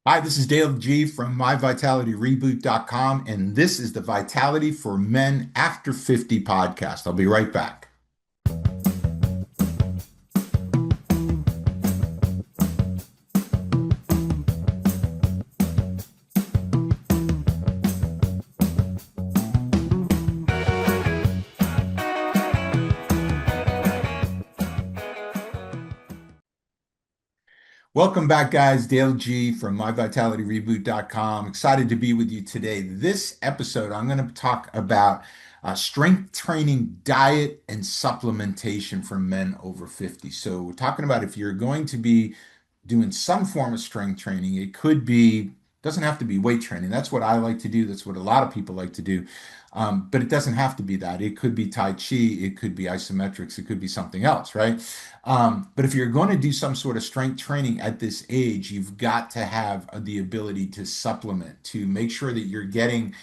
Hi, this is Dale G from myvitalityreboot.com, and this is the Vitality for Men After 50 podcast. I'll be right back. Welcome back, guys. Dale G from myvitalityreboot.com. Excited to be with you today. This episode, I'm going to talk about strength training, diet, and supplementation for men over 50. So, we're talking about if you're going to be doing some form of strength training, it could be, doesn't have to be weight training. That's what I like to do. That's what a lot of people like to do. But it doesn't have to be that. It could be Tai Chi, it could be isometrics, it could be something else, right? But if you're going to do some sort of strength training at this age, you've got to have the ability to supplement, to make sure that you're getting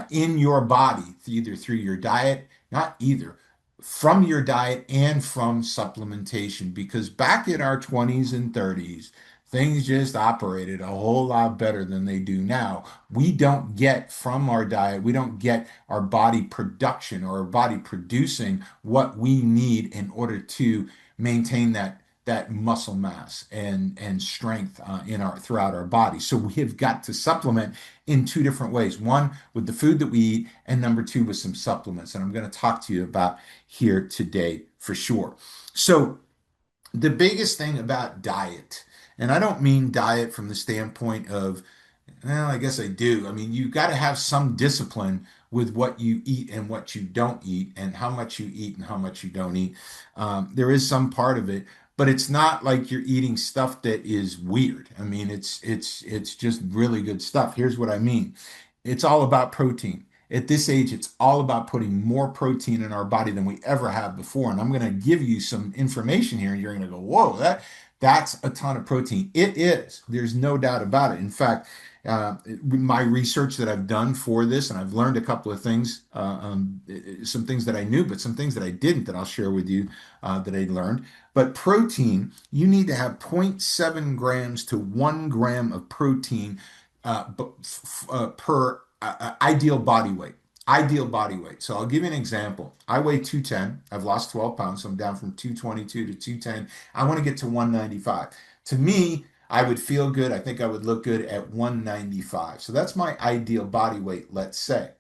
in your body, either through your diet, not either, from your diet and from supplementation. Because back in our 20s and 30s, things just operated a whole lot better than they do now. We don't get from our diet, we don't get our body production or our body producing what we need in order to maintain that muscle mass and strength in our throughout our body. So we have got to supplement in two different ways. One, with the food that we eat, and number two, with some supplements. And I'm going to talk to you about here today for sure. So the biggest thing about diet, and I don't mean diet from the standpoint of, well, I guess I do. I mean, you got to have some discipline with what you eat and what you don't eat, and how much you eat and how much you don't eat. There is some part of it, but it's not like you're eating stuff that is weird. I mean, it's just really good stuff. Here's what I mean. It's all about protein. At this age, it's all about putting more protein in our body than we ever have before. And I'm going to give you some information here, and you're going to go, "Whoa, that's a ton of protein." It is. There's no doubt about it. In fact, my research that I've done for this, and I've learned a couple of things, some things that I knew, but some things that I didn't that I'll share with you that I learned. But protein, you need to have zero point 0.7 grams to 1 gram of protein per ideal body weight. Ideal body weight. So I'll give you an example. I weigh 210. I've lost 12 pounds, so I'm down from 222 to 210. I want to get to 195. To me, I would feel good. I think I would look good at 195. So that's my ideal body weight, let's say.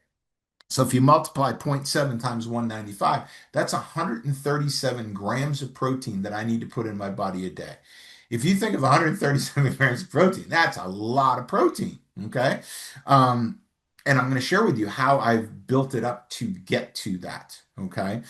So if you multiply zero point 0.7 times 195, that's 137 grams of protein that I need to put in my body a day. If you think of 137 grams of protein, that's a lot of protein. Okay. Um, and I'm going to share with you how I've built it up to get to that. Okay.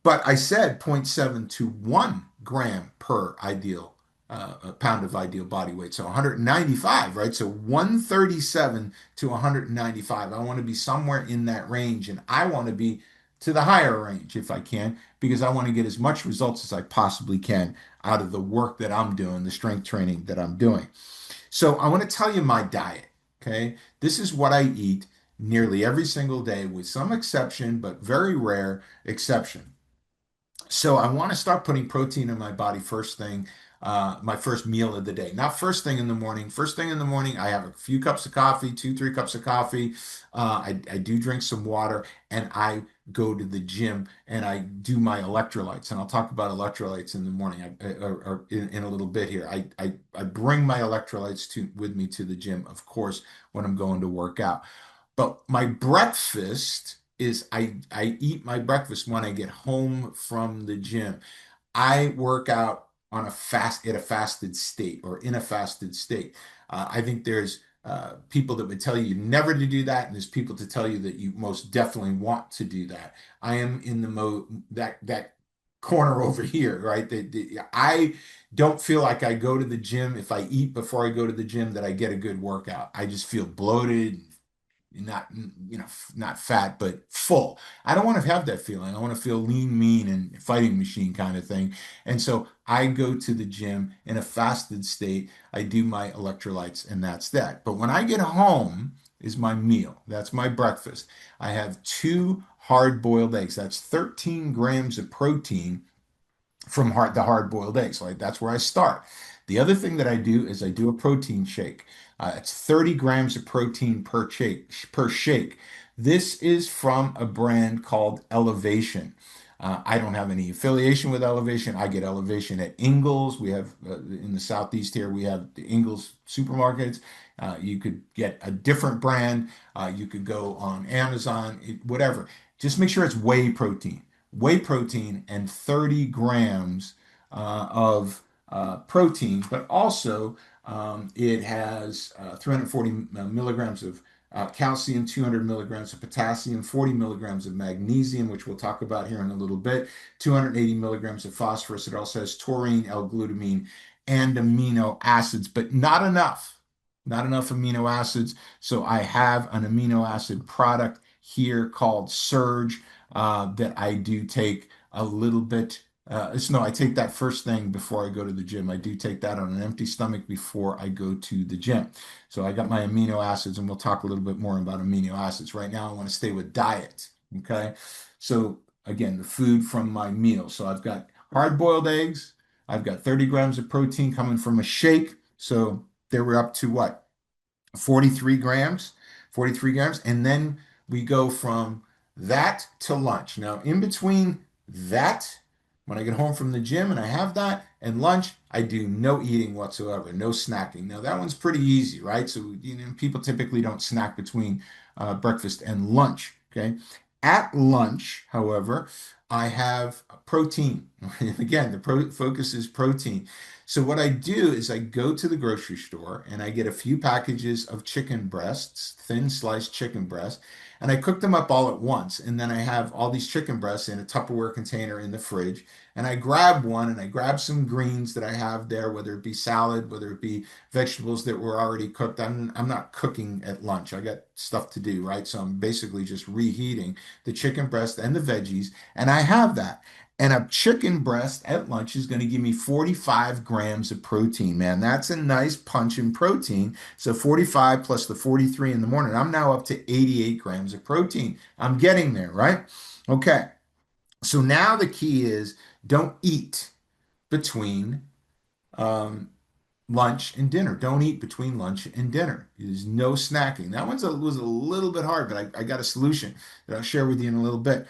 But I said zero point 0.7 to 1 gram per ideal a pound of ideal body weight. So 195, right? So 137 to 195. I want to be somewhere in that range, and I want to be to the higher range if I can, because I want to get as much results as I possibly can out of the work that I'm doing, the strength training that I'm doing. So I want to tell you my diet. Okay. This is what I eat nearly every single day, with some exception, but very rare exception. So I want to start putting protein in my body first thing, my first meal of the day. Not first thing in the morning. First thing in the morning, I have a few cups of coffee, two, 3 cups of coffee. I do drink some water, and I go to the gym and I do my electrolytes. And I'll talk about electrolytes in the morning, or in a little bit here. I bring my electrolytes with me to the gym, of course, when I'm going to work out. But my breakfast is I eat my breakfast when I get home from the gym. I work out on a fast at a fasted state, or in a fasted state. I think there's people that would tell you never to do that, and there's people to tell you that you most definitely want to do that. I am in the mode that corner over here, right? I don't feel like I go to the gym if I eat before I go to the gym that I get a good workout. I just feel bloated, not not fat, but full. I don't want to have that feeling. I want to feel lean, mean, and fighting machine kind of thing. And so I go to the gym in a fasted state. I do my electrolytes, and that's that. But when I get home is my meal. That's my breakfast. I have two hard-boiled eggs. That's 13 grams of protein from the hard-boiled eggs. Like, that's where I start. The other thing that I do is I do a protein shake. It's 30 grams of protein per shake. This is from a brand called Elevation. I don't have any affiliation with Elevation. I get Elevation at Ingles. We have in the Southeast here, we have the Ingles supermarkets. You could get a different brand. You could go on Amazon, whatever. Just make sure it's whey protein, and 30 grams of protein, but also it has 340 milligrams of calcium, 200 milligrams of potassium, 40 milligrams of magnesium, which we'll talk about here in a little bit, 280 milligrams of phosphorus. It also has taurine, L-glutamine, and amino acids, but not enough. Not enough amino acids. So I have an amino acid product here called Surge that I do take a little bit. No, I take that first thing before I go to the gym. I do take that on an empty stomach before I go to the gym. So I got my amino acids, and we'll talk a little bit more about amino acids. Right now, I want to stay with diet. Okay. So again, the food from my meal. So I've got hard-boiled eggs. I've got 30 grams of protein coming from a shake. So there we're up to what? 43 grams, 43 grams. And then we go from that to lunch. Now, in between that, when I get home from the gym and I have that, and lunch, I do no eating whatsoever, no snacking. Now, that one's pretty easy, right? So, people typically don't snack between breakfast and lunch, okay? At lunch, however, I have protein. Again, the focus is protein. So what I do is I go to the grocery store and I get a few packages of chicken breasts, thin sliced chicken breasts, and I cook them up all at once. And then I have all these chicken breasts in a Tupperware container in the fridge. And I grab one and I grab some greens that I have there, whether it be salad, whether it be vegetables that were already cooked. I'm not cooking at lunch. I got stuff to do, right? So I'm basically just reheating the chicken breast and the veggies, and I have that. And a chicken breast at lunch is going to give me 45 grams of protein, man. That's a nice punch in protein. So 45 plus the 43 in the morning, I'm now up to 88 grams of protein. I'm getting there, right? Okay. So now the key is don't eat between um, lunch and dinner. Don't eat between lunch and dinner. There's no snacking. That was a little bit hard, but I got a solution that I'll share with you in a little bit.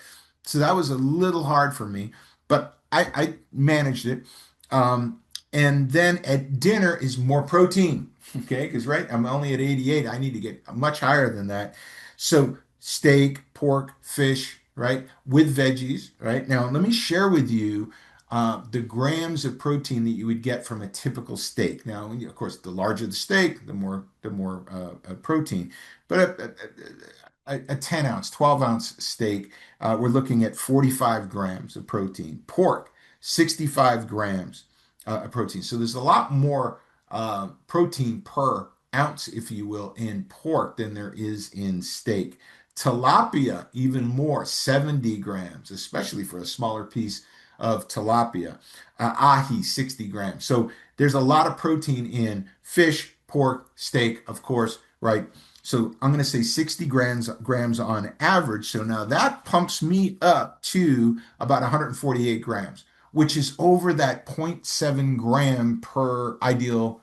So that was a little hard for me, but I managed it. Um, and then at dinner is more protein. Okay, because right, I'm only at 88. I need to get much higher than that. So steak, pork, fish, right, with veggies, right? Now, let me share with you the grams of protein that you would get from a typical steak. Now, of course, the larger the steak, the more protein. But a 10 ounce, 12-ounce steak, we're looking at 45 grams of protein. Pork, 65 grams of protein. So there's a lot more protein per ounce, if you will, in pork than there is in steak. Tilapia, even more, 70 grams, especially for a smaller piece of tilapia. Ahi, 60 grams. So there's a lot of protein in fish, pork, steak, of course, right? So I'm going to say 60 grams on average. So now that pumps me up to about 148 grams, which is over that zero point 0.7 gram per ideal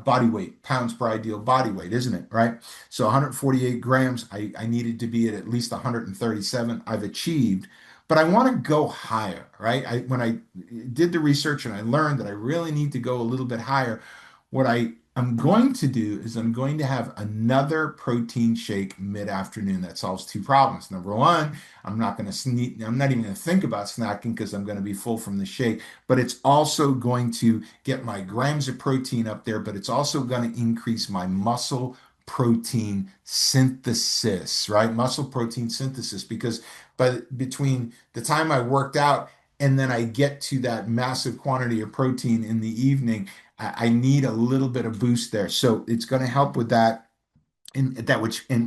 body weight, pounds per ideal body weight, isn't it? Right? So 148 grams, I needed to be at least 137. I've achieved, but I want to go higher, right? When I did the research and I learned that I really need to go a little bit higher, what I'm going to do is I'm going to have another protein shake mid-afternoon that solves two problems. Number one, I'm not even going to think about snacking because I'm going to be full from the shake, but it's also going to get my grams of protein up there, but it's also going to increase my muscle protein synthesis, right? Muscle protein synthesis, because between the time I worked out and then I get to that massive quantity of protein in the evening, I need a little bit of boost there. So it's going to help with that. And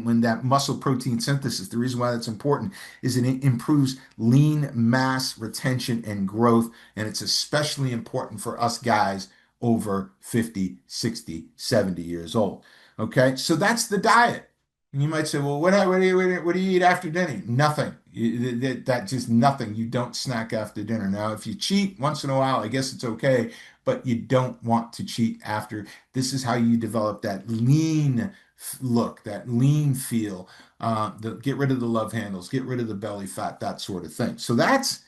when that muscle protein synthesis, the reason why that's important is it improves lean mass retention and growth. And it's especially important for us guys over 50, 60, 70 years old. Okay. So that's the diet. And you might say, well, what do you eat after dinner? Nothing. That just nothing. You don't snack after dinner. Now, if you cheat once in a while, I guess it's okay, but you don't want to cheat after. This is how you develop that lean look, that lean feel. Get rid of the love handles, get rid of the belly fat, that sort of thing. So that's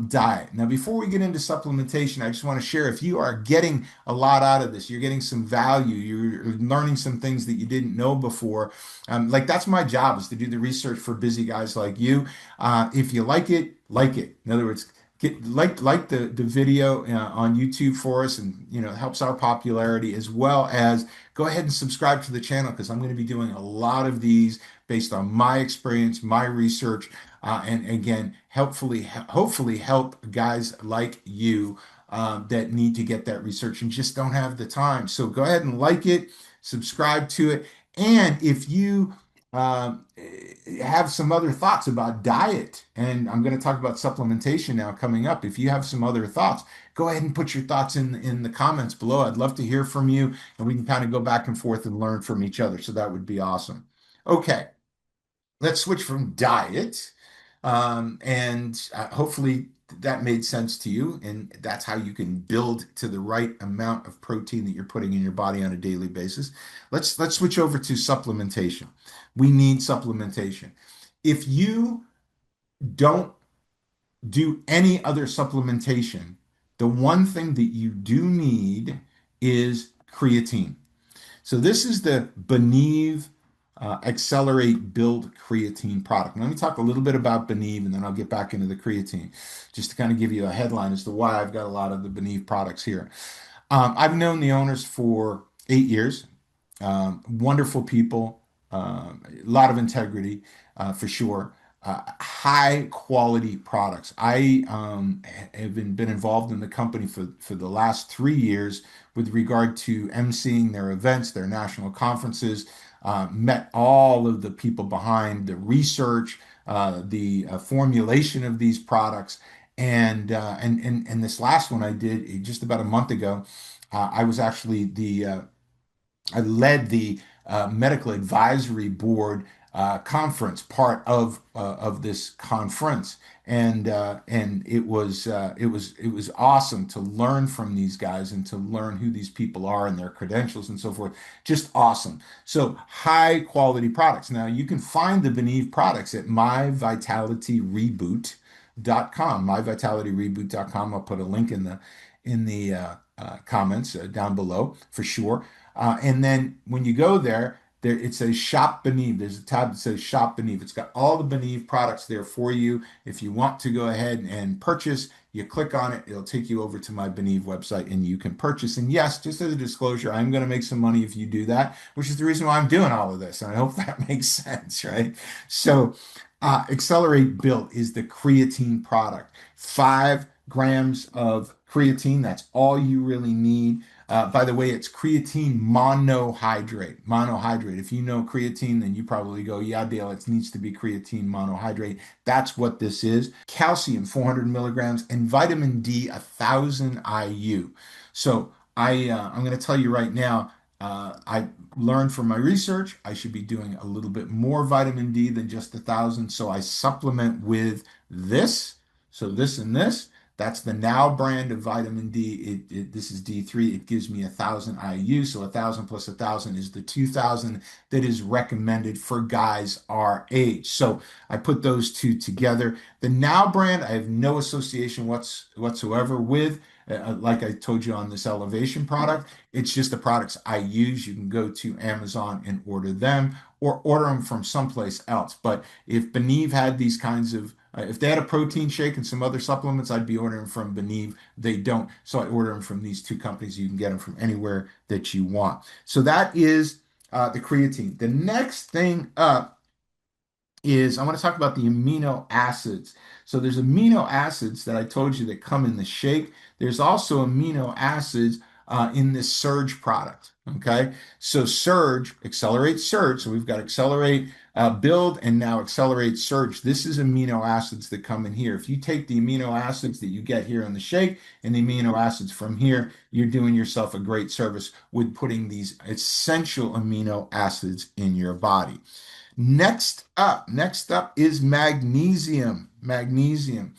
diet. Now, before we get into supplementation, I just want to share if you are getting a lot out of this, you're getting some value, you're learning some things that you didn't know before. Like that's my job is to do the research for busy guys like you. If you like it, like it. In other words, get like the video on YouTube for us, and it helps our popularity as well as go ahead and subscribe to the channel because I'm going to be doing a lot of these based on my experience, my research, and again, hopefully help guys like you that need to get that research and just don't have the time. So go ahead and like it, subscribe to it, and if you um, have some other thoughts about diet, and I'm going to talk about supplementation now coming up. If you have some other thoughts, go ahead and put your thoughts in the comments below. I'd love to hear from you, and we can kind of go back and forth and learn from each other. So that would be awesome. Okay, let's switch from diet. And hopefully that made sense to you. And that's how you can build to the right amount of protein that you're putting in your body on a daily basis. Let's switch over to supplementation. We need supplementation. If you don't do any other supplementation, the one thing that you do need is creatine. So this is the Benieve Accelerate Build Creatine product. Let me talk a little bit about Benieve and then I'll get back into the creatine just to kind of give you a headline as to why I've got a lot of the Benieve products here. I've known the owners for 8 years. Wonderful people, a lot of integrity for sure. High quality products. I have been involved in the company for the last 3 years with regard to emceeing their events, their national conferences, met all of the people behind the research, the formulation of these products. And this last one I did just about a month ago. I was actually I led the medical advisory board conference part of this conference, and it was awesome to learn from these guys and to learn who these people are and their credentials and so forth. Just awesome. So high quality products. Now you can find the Benieve products at myvitalityreboot.com. Myvitalityreboot.com. I'll put a link in the comments down below for sure. And then when you go there it says Shop Benieve. There's a tab that says Shop Benieve. It's got all the Benieve products there for you. If you want to go ahead and purchase, you click on it. It'll take you over to my Benieve website and you can purchase. And yes, just as a disclosure, I'm going to make some money if you do that, which is the reason why I'm doing all of this. And I hope that makes sense, right? So, Accelerate Built is the creatine product. 5 grams of creatine. That's all you really need. By the way, it's creatine monohydrate. Monohydrate. If you know creatine, then you probably go, yeah, Dale, it needs to be creatine monohydrate. That's what this is. Calcium, 400 milligrams, and vitamin D, 1,000 IU. So I'm going to tell you right now, I learned from my research, I should be doing a little bit more vitamin D than just 1,000. So I supplement with this. So this and this. That's the Now brand of vitamin D. This is D3. It gives me 1,000 IU. So 1,000 plus 1,000 is the 2,000 that is recommended for guys our age. So I put those two together. The Now brand, I have no association whatsoever with. Like I told you on this elevation product, it's just the products I use. You can go to Amazon and order them or order them from someplace else. But if Benieve had these kinds of if they had a protein shake and some other supplements, I'd be ordering from Benieve. They don't. So I order them from these two companies. You can get them from anywhere that you want. So that is the creatine. The next thing up is I want to talk about the amino acids. So there's amino acids that I told you that come in the shake. There's also amino acids in this Surge product. Okay, so Surge, Accelerate Surge. So we've got Accelerate. Build and now accelerate surge. This is amino acids that come in here. If you take the amino acids that you get here in the shake and the amino acids from here, you're doing yourself a great service with putting these essential amino acids in your body. Next up is magnesium. Magnesium.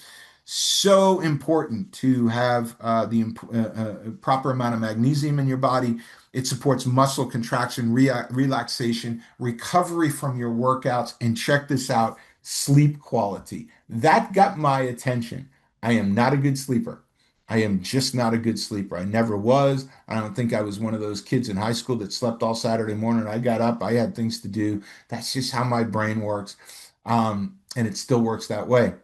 So important to have the proper amount of magnesium in your body. It supports muscle contraction, relaxation, recovery from your workouts, and check this out, sleep quality. That got my attention. I am not a good sleeper. I am just not a good sleeper. I never was. I don't think I was one of those kids in high school that slept all Saturday morning. I got up, I had things to do. That's just how my brain works. And it still works that way.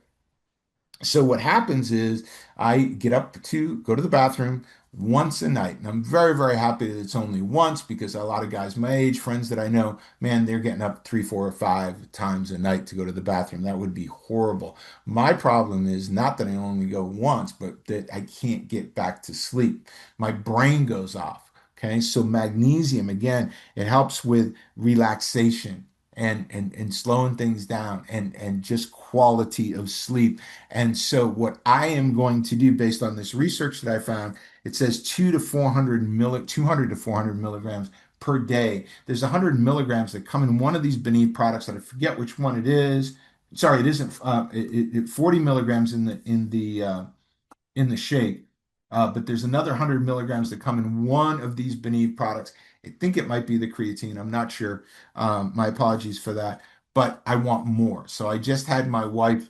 So what happens is I get up to go to the bathroom once a night. And I'm very, very happy that it's only once because a lot of guys my age, friends that I know, man, they're getting up three, four, or five times a night to go to the bathroom. That would be horrible. My problem is not that I only go once, but that I can't get back to sleep. My brain goes off. Okay. So magnesium, again, it helps with relaxation and slowing things down and just quality of sleep. And so what I am going to do based on this research that I found, it says 200 to 400 milligrams per day. There's 100 milligrams that come in one of these Beneath products that I forget which one it is. Sorry, it isn't 40 milligrams in the shake. But there's another 100 milligrams that come in one of these Beneath products. I think it might be the creatine. I'm not sure. My apologies for that. But I want more. So I just had my wife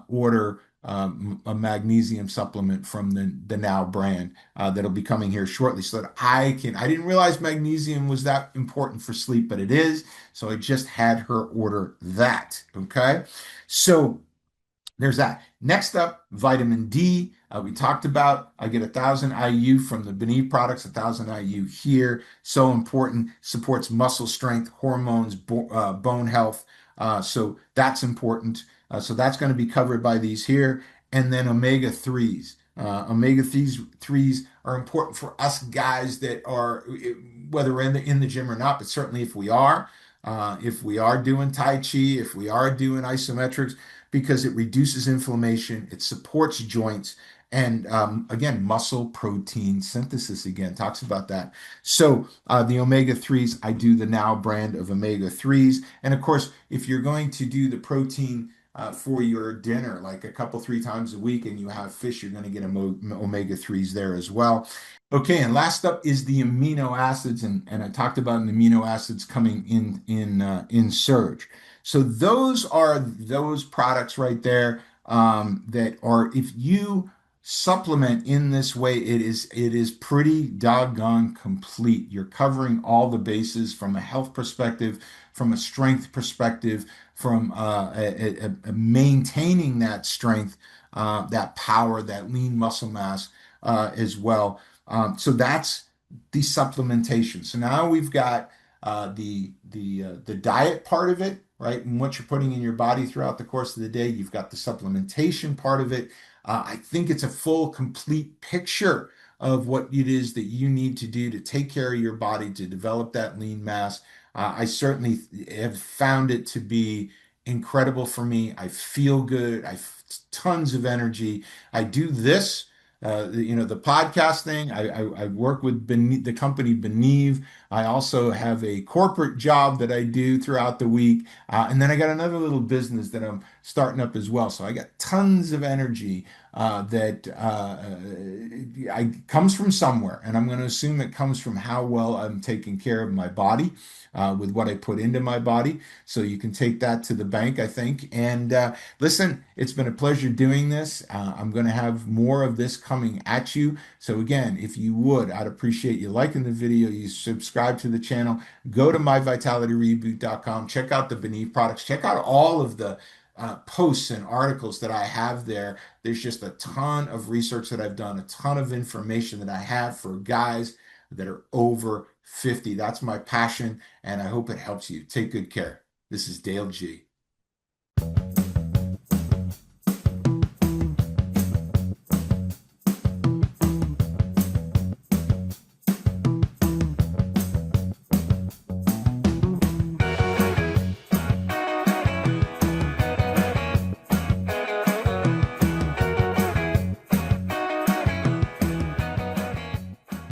order a magnesium supplement from the Now brand that'll be coming here shortly so that I didn't realize magnesium was that important for sleep, but it is. So I just had her order that. Okay. So there's that. Next up, vitamin D. We talked about, I get 1,000 IU from the Beneath products, 1,000 IU here. So important, supports muscle strength, hormones, bone health. So that's important. So that's going to be covered by these here. And then omega 3s. Omega 3s are important for us guys that are, whether we're in the gym or not, but certainly if we are doing Tai Chi, if we are doing isometrics, because it reduces inflammation, it supports joints, and again, muscle protein synthesis again talks about that. So the omega 3s, I do the Now brand of omega 3s. And of course, if you're going to do the protein for your dinner, like a couple, three times a week, and you have fish, you're going to get omega 3s there as well. Okay, and last up is the amino acids, and I talked about the amino acids coming in surge. So those are those products right there that are, if you supplement in this way, it is pretty doggone complete. You're covering all the bases from a health perspective, from a strength perspective, from maintaining that strength, that power, that lean muscle mass as well. So that's the supplementation. So now we've got the diet part of it, right? And what you're putting in your body throughout the course of the day. You've got the supplementation part of it. I think it's a full, complete picture of what it is that you need to do to take care of your body, to develop that lean mass. I certainly have found it to be incredible for me. I feel good. I have tons of energy. I do this. The podcast thing. I work with the company Benieve. I also have a corporate job that I do throughout the week, and then I got another little business that I'm starting up as well. So I got tons of energy that I comes from somewhere, and I'm going to assume it comes from how well I'm taking care of my body. With what I put into my body. So you can take that to the bank, I think. And listen, it's been a pleasure doing this. I'm going to have more of this coming at you. So again, if you would, I'd appreciate you liking the video, you subscribe to the channel, go to myvitalityreboot.com, check out the Beneath products, check out all of the posts and articles that I have there. There's just a ton of research that I've done, a ton of information that I have for guys that are over 50. That's my passion, and I hope it helps you. Take good care. This is Dale G.